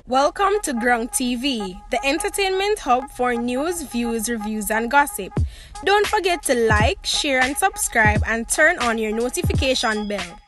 Welcome to Grung TV, the entertainment hub for news, views, reviews, and gossip. Don't forget to like, share, and subscribe, and turn on your notification bell.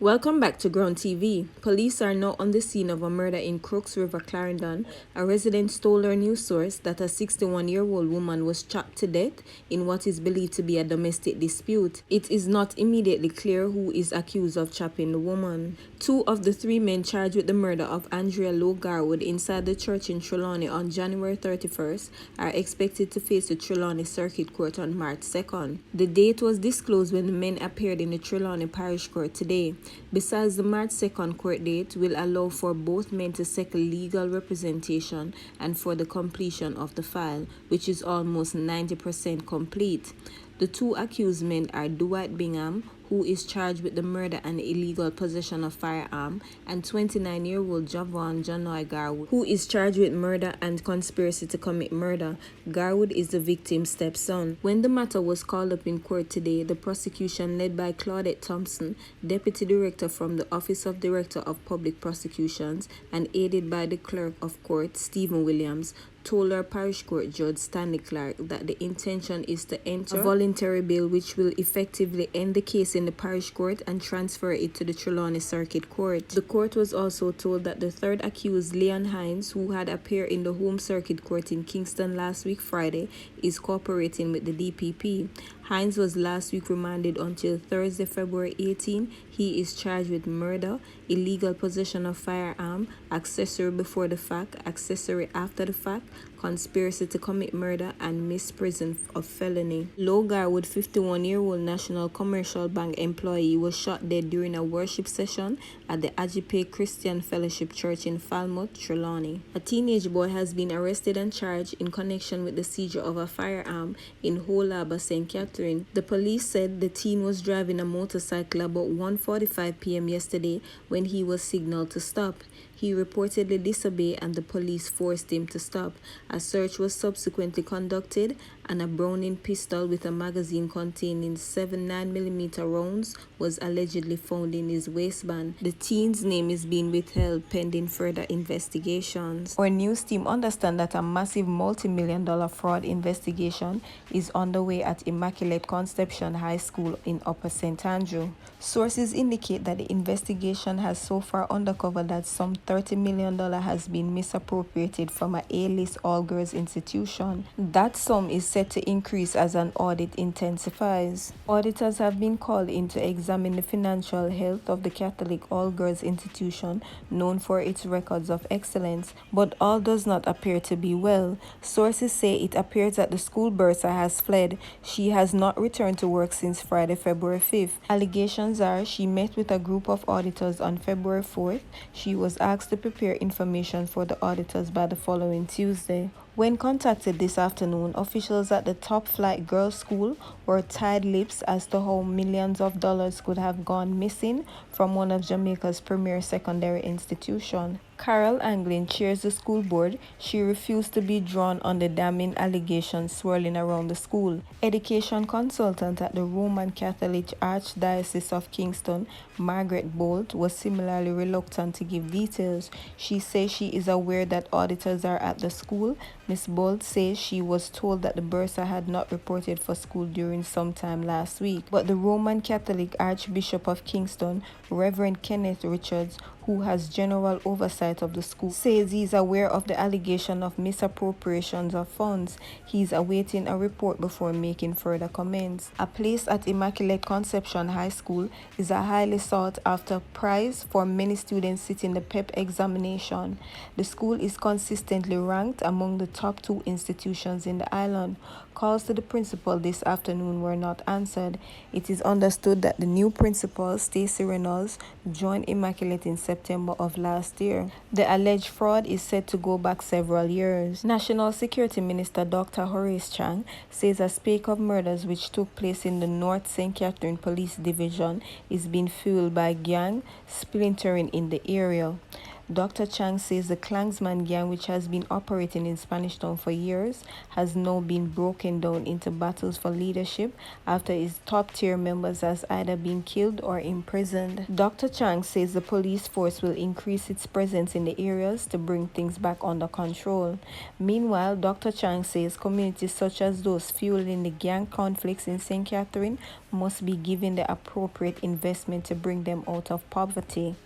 Welcome back to Ground TV. Police are now on the scene of a murder in Crooks River, Clarendon. A resident told our news source that a 61-year-old woman was chopped to death in what is believed to be a domestic dispute. It is not immediately clear who is accused of chopping the woman. Two of the three men charged with the murder of Andrea Lowe Garwood inside the church in Trelawney on January 31st are expected to face the Trelawney Circuit Court on March 2nd. The date was disclosed when the men appeared in the Trelawney Parish Court today. Besides, the March 2nd court date will allow for both men to seek legal representation and for the completion of the file, which is almost 90% complete. The two accused men are Dwight Bingham, who is charged with the murder and illegal possession of firearm, and 29-year-old Javon Janoy Garwood, who is charged with murder and conspiracy to commit murder. Garwood is the victim's stepson. When the matter was called up in court today, the prosecution, led by Claudette Thompson, Deputy Director from the Office of Director of Public Prosecutions, and aided by the Clerk of Court, Stephen Williams, told our parish court judge Stanley Clark that the intention is to enter a voluntary bail which will effectively end the case in the parish court and transfer it to the Trelawney Circuit Court. The court was also told that the third accused, Leon Hines, who had appeared in the Home Circuit Court in Kingston last week Friday, is cooperating with the DPP. Hines was last week remanded until Thursday, February 18. He is charged with murder, illegal possession of firearm, accessory before the fact, accessory after the fact, conspiracy to commit murder, and misprision of felony. Lowe Garwood, 51-year-old National Commercial Bank employee, was shot dead during a worship session at the Ajipe Christian Fellowship Church in Falmouth, Trelawney. A teenage boy has been arrested and charged in connection with the seizure of a firearm in Holaba, St. Catherine. The police said the teen was driving a motorcycle about 1:45 p.m. yesterday when he was signaled to stop. He reportedly disobeyed and the police forced him to stop. A search was subsequently conducted and a Browning pistol with a magazine containing 7 9mm rounds was allegedly found in his waistband. The teen's name is being withheld pending further investigations. Our news team understand that a massive multi-million-dollar fraud investigation is underway at Immaculate Conception High School in Upper St. Andrew. Sources indicate that the investigation has so far uncovered that some $30 million has been misappropriated from a A-list all-girls institution. That sum is set to increase as an audit intensifies. Auditors have been called in to examine the financial health of the Catholic all-girls institution known for its records of excellence, but all does not appear to be well. Sources say it appears that the school Bursar has fled. She has not returned to work since Friday, February 5th. Allegations are she met with a group of auditors on February 4th. She was asked to prepare information for the auditors by the following Tuesday. When contacted this afternoon, officials at the Top Flight Girls School were tight-lipped as to how millions of dollars could have gone missing from one of Jamaica's premier secondary institutions. Carol Anglin chairs the school board. She refused to be drawn on the damning allegations swirling around the school. Education consultant at the Roman Catholic Archdiocese of Kingston, Margaret Bolt, was similarly reluctant to give details. She says she is aware that auditors are at the school. Ms. Bolt says she was told that the Bursar had not reported for school during some time last week. But the Roman Catholic Archbishop of Kingston, Reverend Kenneth Richards, who has general oversight of the school, says he is aware of the allegation of misappropriations of funds. He is awaiting a report before making further comments. A place at Immaculate Conception High School is a highly sought-after prize for many students sitting the PEP examination. The school is consistently ranked among the top 2 institutions in the island. Calls to the principal this afternoon were not answered. It is understood that the new principal, Stacey Reynolds, joined Immaculate in September of last year. The alleged fraud is said to go back several years. National Security Minister Dr. Horace Chang says a spate of murders which took place in the North St. Catherine Police Division is being fueled by gang splintering in the area. Dr. Chang says the Klansman gang, which has been operating in Spanish Town for years, has now been broken down into battles for leadership after its top-tier members has either been killed or imprisoned. Dr. Chang says the police force will increase its presence in the areas to bring things back under control. Meanwhile, Dr. Chang says communities such as those fueling the gang conflicts in St. Catherine must be given the appropriate investment to bring them out of poverty.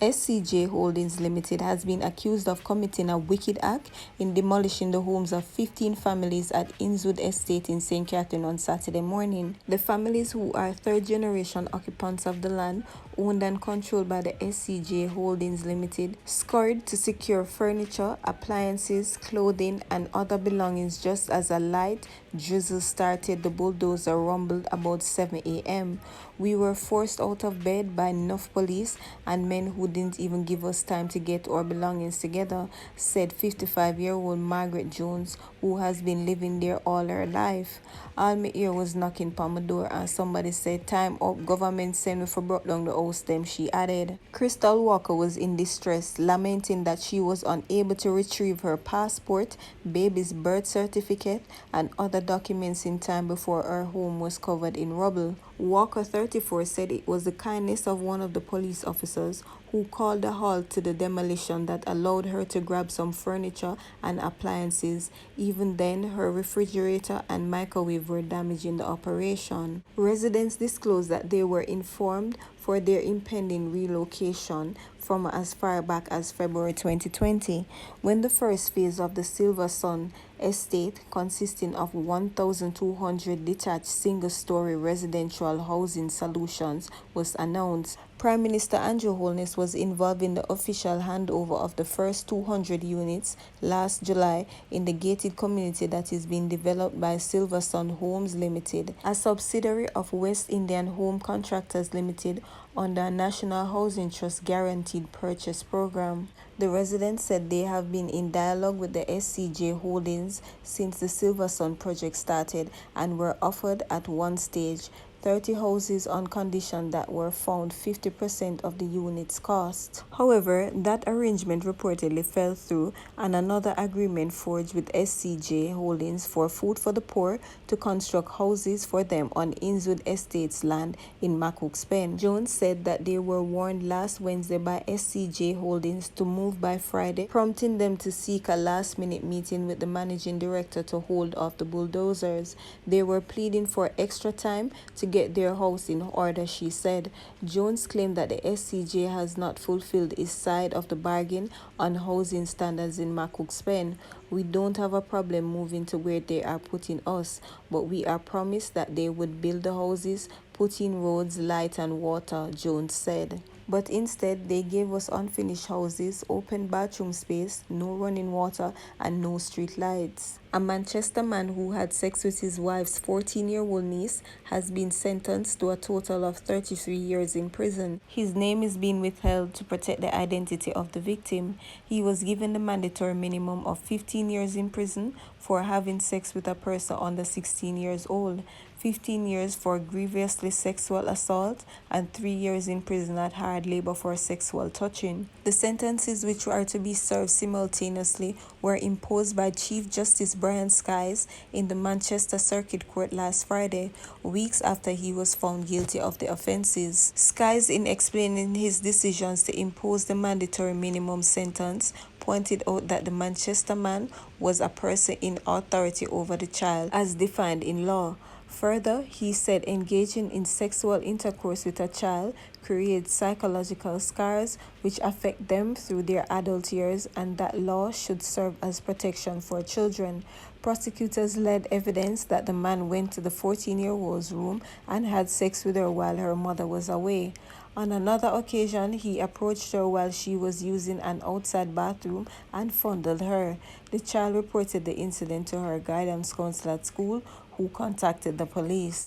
SCJ Holdings Limited has been accused of committing a wicked act in demolishing the homes of 15 families at Innswood Estate in St. Catherine on Saturday morning. The families, who are third-generation occupants of the land owned and controlled by the SCJ Holdings Limited, scurried to secure furniture, appliances, clothing, and other belongings just as a light drizzle started. The bulldozer rumbled about 7 a.m. We were forced out of bed by enough police and men who didn't even give us time to get our belongings together, said 55-year-old Margaret Jones, who has been living there all her life. All my ear was knocking on my door and somebody said, "Time up, government send me for brought down the house them," she added. Crystal Walker was in distress, lamenting that she was unable to retrieve her passport, baby's birth certificate, and other documents in time before her home was covered in rubble. Walker, 34, said it was the kindness of one of the police officers who called a halt to the demolition that allowed her to grab some furniture and appliances. Even then, her refrigerator and microwave were damaged in the operation. Residents disclosed that they were informed for their impending relocation from as far back as February 2020, when the first phase of the Silver Sun estate, consisting of 1,200 detached single-story residential housing solutions, was announced. Prime Minister Andrew Holness was involved in the official handover of the first 200 units last July in the gated community that is being developed by Silver Sun Homes Limited, a subsidiary of West Indian Home Contractors Limited under a National Housing Trust Guaranteed Purchase Program. The residents said they have been in dialogue with the SCJ Holdings since the Silver Sun project started and were offered at one stage 30 houses on condition that were found 50% of the unit's cost. However, that arrangement reportedly fell through and another agreement forged with SCJ Holdings for Food for the Poor to construct houses for them on Innswood Estates land in Macook's-Pen. Jones said that they were warned last Wednesday by SCJ Holdings to move by Friday, prompting them to seek a last-minute meeting with the managing director to hold off the bulldozers. They were pleading for extra time to get their house in order, she said. Jones claimed that the SCJ has not fulfilled its side of the bargain on housing standards in Macook's-Pen. "We don't have a problem moving to where they are putting us, but we are promised that they would build the houses, put in roads, light and water," Jones said. But instead, they gave us unfinished houses, open bathroom space, no running water, and no street lights. A Manchester man who had sex with his wife's 14-year-old niece has been sentenced to a total of 33 years in prison. His name is being withheld to protect the identity of the victim. He was given the mandatory minimum of 15 years in prison for having sex with a person under 16 years old, 15 years for grievously sexual assault, and 3 years in prison at hard labor for sexual touching. The sentences, which are to be served simultaneously, were imposed by Chief Justice Brian Skies in the Manchester Circuit Court last Friday, weeks after he was found guilty of the offences. Skies, in explaining his decisions to impose the mandatory minimum sentence, pointed out that the Manchester man was a person in authority over the child, as defined in law. Further, he said engaging in sexual intercourse with a child creates psychological scars which affect them through their adult years, and that law should serve as protection for children. Prosecutors led evidence that the man went to the 14-year-old's room and had sex with her while her mother was away. On another occasion, he approached her while she was using an outside bathroom and fondled her. The child reported the incident to her guidance counselor at school, who contacted the police.